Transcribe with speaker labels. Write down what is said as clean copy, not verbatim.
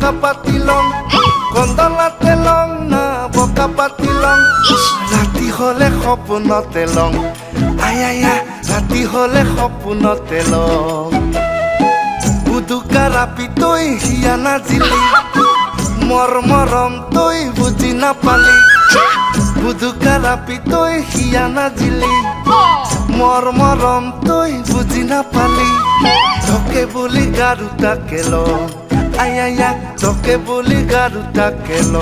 Speaker 1: বকা পাতিলং কন্দলাতে লং না বকা পাতিলং রাতি হলে সপোনতে লং আয়া রাতি হলে সপোনতে লং বুদুকা ৰাপি তই হিয়া নাজিলি মৰ মৰম তই বুজি নাপালি বুদুকা ৰাপি তই হিয়া নাজিলি মৰ মৰম তই বুজি নাপালি তোকে বুলি গাৰুটাকে ল আয়া তোকে বুলি গাৰুটাকে ল